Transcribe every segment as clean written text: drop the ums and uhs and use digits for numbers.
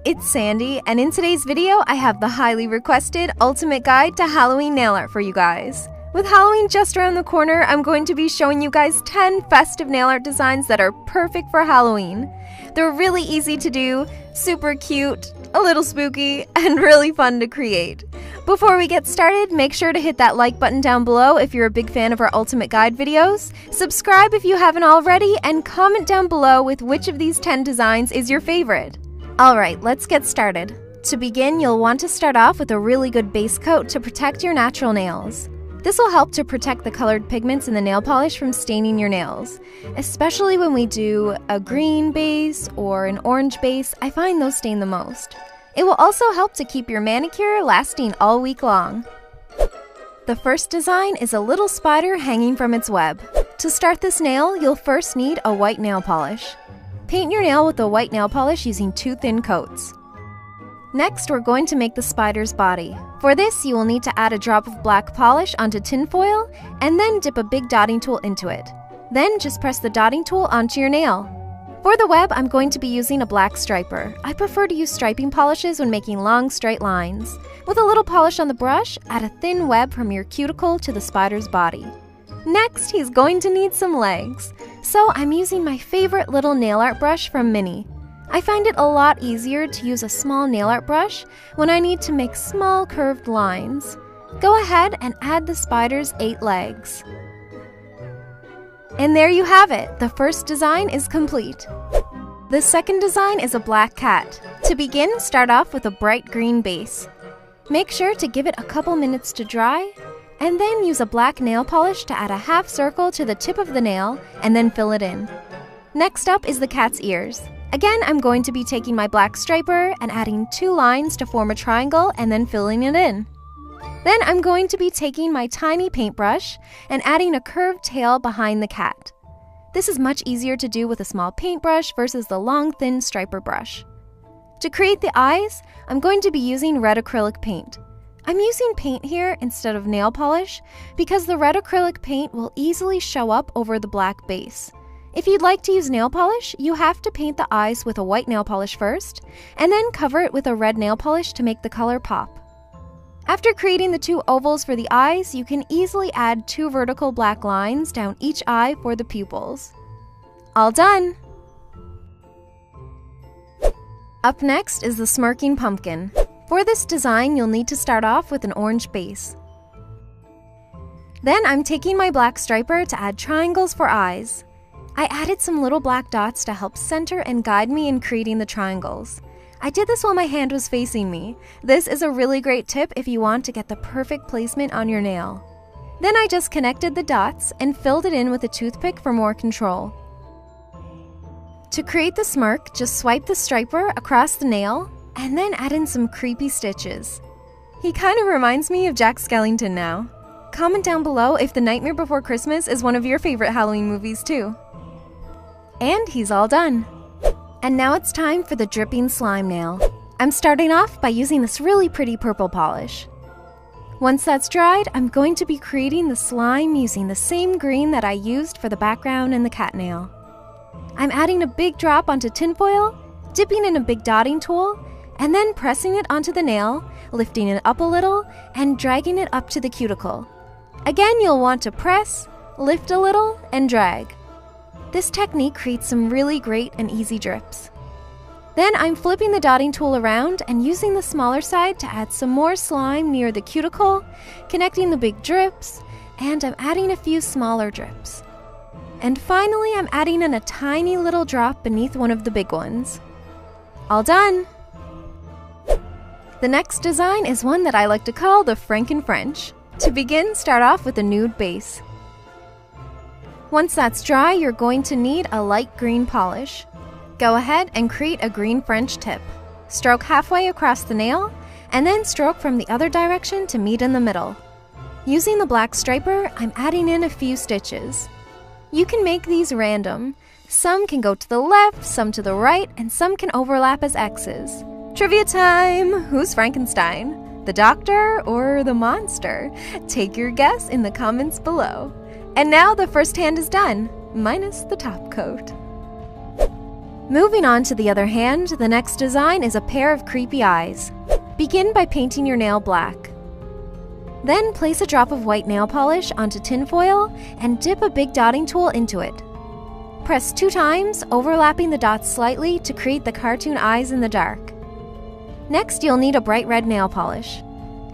it's Sandy, and in today's video, I have the highly requested ultimate guide to Halloween nail art for you guys. With Halloween just around the corner, I'm going to be showing you guys 10 festive nail art designs that are perfect for Halloween. They're really easy to do, super cute, a little spooky, and really fun to create. Before we get started, make sure to hit that like button down below if you're a big fan of our ultimate guide videos, subscribe if you haven't already, and comment down below with which of these 10 designs is your favorite. Alright, let's get started. To begin, you'll want to start off with a really good base coat to protect your natural nails. This will help to protect the colored pigments in the nail polish from staining your nails. Especially when we do a green base or an orange base, I find those stain the most. It will also help to keep your manicure lasting all week long. The first design is a little spider hanging from its web. To start this nail, you'll first need a white nail polish. Paint your nail with a white nail polish using 2 thin coats. Next, we're going to make the spider's body. For this, you will need to add a drop of black polish onto tin foil and then dip a big dotting tool into it. Then just press the dotting tool onto your nail. For the web, I'm going to be using a black striper. I prefer to use striping polishes when making long, straight lines. With a little polish on the brush, add a thin web from your cuticle to the spider's body. Next, he's going to need some legs. So I'm using my favorite little nail art brush from Mini. I find it a lot easier to use a small nail art brush when I need to make small curved lines. Go ahead and add the spider's 8 legs. And there you have it, the first design is complete. The second design is a black cat. To begin, start off with a bright green base. Make sure to give it a couple minutes to dry, and then use a black nail polish to add a half circle to the tip of the nail and then fill it in. Next up is the cat's ears. Again, I'm going to be taking my black striper and adding 2 lines to form a triangle and then filling it in. Then I'm going to be taking my tiny paintbrush and adding a curved tail behind the cat. This is much easier to do with a small paintbrush versus the long, thin striper brush. To create the eyes, I'm going to be using red acrylic paint. I'm using paint here instead of nail polish because the red acrylic paint will easily show up over the black base. If you'd like to use nail polish, you have to paint the eyes with a white nail polish first, and then cover it with a red nail polish to make the color pop. After creating the 2 ovals for the eyes, you can easily add 2 vertical black lines down each eye for the pupils. All done! Up next is the smirking pumpkin. For this design, you'll need to start off with an orange base. Then I'm taking my black striper to add triangles for eyes. I added some little black dots to help center and guide me in creating the triangles. I did this while my hand was facing me. This is a really great tip if you want to get the perfect placement on your nail. Then I just connected the dots and filled it in with a toothpick for more control. To create the smirk, just swipe the striper across the nail and then add in some creepy stitches. He kind of reminds me of Jack Skellington now. Comment down below if The Nightmare Before Christmas is one of your favorite Halloween movies too. And he's all done. And now it's time for the dripping slime nail. I'm starting off by using this really pretty purple polish. Once that's dried, I'm going to be creating the slime using the same green that I used for the background and the cat nail. I'm adding a big drop onto tinfoil, dipping in a big dotting tool, and then pressing it onto the nail, lifting it up a little, and dragging it up to the cuticle. Again, you'll want to press, lift a little, and drag. This technique creates some really great and easy drips. Then I'm flipping the dotting tool around and using the smaller side to add some more slime near the cuticle, connecting the big drips, and I'm adding a few smaller drips. And finally, I'm adding in a tiny little drop beneath one of the big ones. All done! The next design is one that I like to call the Franken-French. To begin, start off with a nude base. Once that's dry, you're going to need a light green polish. Go ahead and create a green French tip. Stroke halfway across the nail, and then stroke from the other direction to meet in the middle. Using the black striper, I'm adding in a few stitches. You can make these random. Some can go to the left, some to the right, and some can overlap as X's. Trivia time! Who's Frankenstein? The doctor or the monster? Take your guess in the comments below. And now the first hand is done, minus the top coat. Moving on to the other hand, the next design is a pair of creepy eyes. Begin by painting your nail black. Then place a drop of white nail polish onto tinfoil and dip a big dotting tool into it. Press 2 times, overlapping the dots slightly to create the cartoon eyes in the dark. Next, you'll need a bright red nail polish.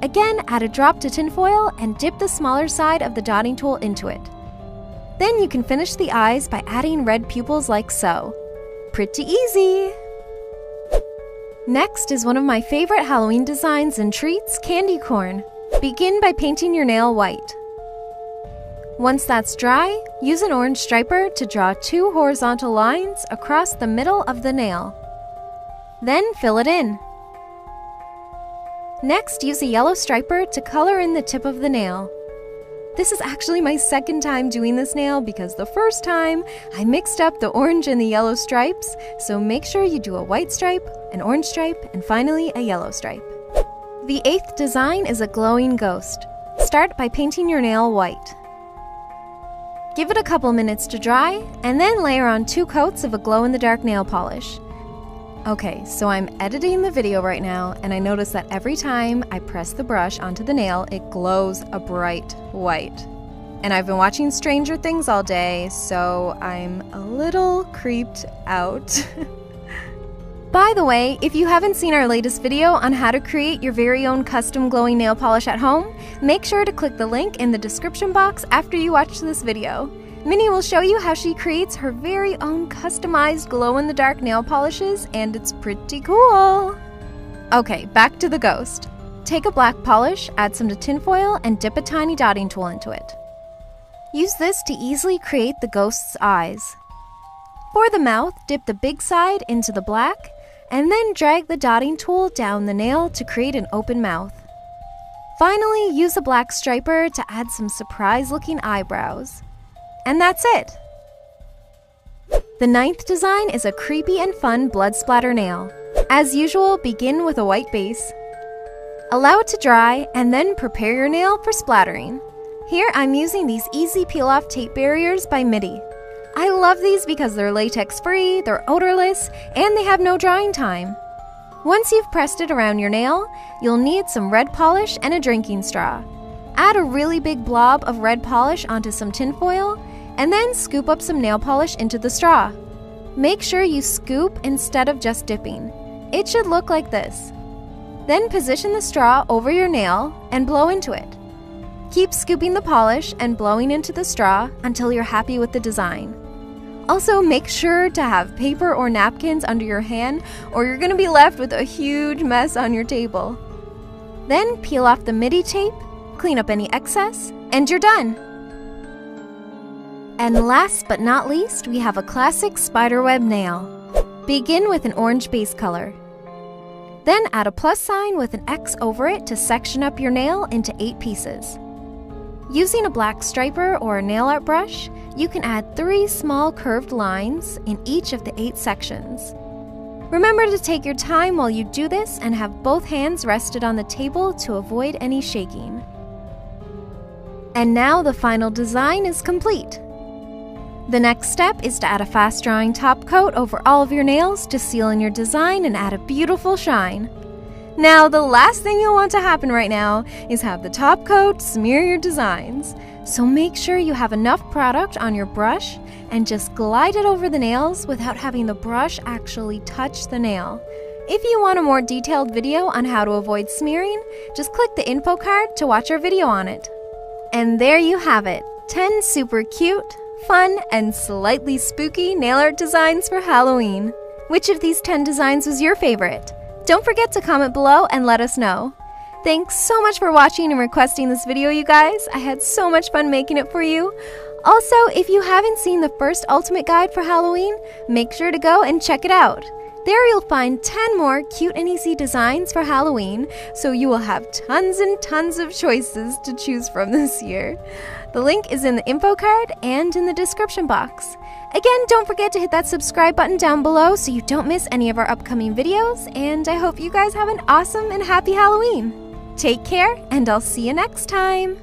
Again, add a drop to tinfoil and dip the smaller side of the dotting tool into it. Then you can finish the eyes by adding red pupils like so. Pretty easy! Next is one of my favorite Halloween designs and treats, candy corn. Begin by painting your nail white. Once that's dry, use an orange striper to draw 2 horizontal lines across the middle of the nail. Then fill it in. Next, use a yellow striper to color in the tip of the nail. This is actually my second time doing this nail because the first time I mixed up the orange and the yellow stripes, so make sure you do a white stripe, an orange stripe, and finally a yellow stripe. The 8th design is a glowing ghost. Start by painting your nail white. Give it a couple minutes to dry, and then layer on 2 coats of a glow-in-the-dark nail polish. Okay, so I'm editing the video right now, and I notice that every time I press the brush onto the nail, it glows a bright white. And I've been watching Stranger Things all day, so I'm a little creeped out. By the way, if you haven't seen our latest video on how to create your very own custom glowing nail polish at home, make sure to click the link in the description box after you watch this video. Minnie will show you how she creates her very own customized glow-in-the-dark nail polishes, and it's pretty cool! Okay, back to the ghost. Take a black polish, add some to tinfoil, and dip a tiny dotting tool into it. Use this to easily create the ghost's eyes. For the mouth, dip the big side into the black, and then drag the dotting tool down the nail to create an open mouth. Finally, use a black striper to add some surprise-looking eyebrows. And that's it! The 9th design is a creepy and fun blood splatter nail. As usual, begin with a white base. Allow it to dry, and then prepare your nail for splattering. Here I'm using these easy peel-off tape barriers by MIDI. I love these because they're latex-free, they're odorless, and they have no drying time. Once you've pressed it around your nail, you'll need some red polish and a drinking straw. Add a really big blob of red polish onto some tinfoil, and then scoop up some nail polish into the straw. Make sure you scoop instead of just dipping. It should look like this. Then position the straw over your nail and blow into it. Keep scooping the polish and blowing into the straw until you're happy with the design. Also, make sure to have paper or napkins under your hand, or you're going to be left with a huge mess on your table. Then peel off the MIDI tape, clean up any excess, and you're done! And last but not least, we have a classic spiderweb nail. Begin with an orange base color. Then add a plus sign with an X over it to section up your nail into 8 pieces. Using a black striper or a nail art brush, you can add 3 small curved lines in each of the 8 sections. Remember to take your time while you do this and have both hands rested on the table to avoid any shaking. And now the final design is complete. The next step is to add a fast-drying top coat over all of your nails to seal in your design and add a beautiful shine. Now, the last thing you'll want to happen right now is have the top coat smear your designs. So make sure you have enough product on your brush and just glide it over the nails without having the brush actually touch the nail. If you want a more detailed video on how to avoid smearing, just click the info card to watch our video on it. And there you have it, 10 super cute, fun, and slightly spooky nail art designs for Halloween. Which of these 10 designs was your favorite? Don't forget to comment below and let us know. Thanks so much for watching and requesting this video, you guys. I had so much fun making it for you. Also, if you haven't seen the first ultimate guide for Halloween, make sure to go and check it out. There you'll find 10 more cute and easy designs for Halloween, so you will have tons and tons of choices to choose from this year. The link is in the info card and in the description box. Again, don't forget to hit that subscribe button down below so you don't miss any of our upcoming videos, and I hope you guys have an awesome and happy Halloween. Take care, and I'll see you next time.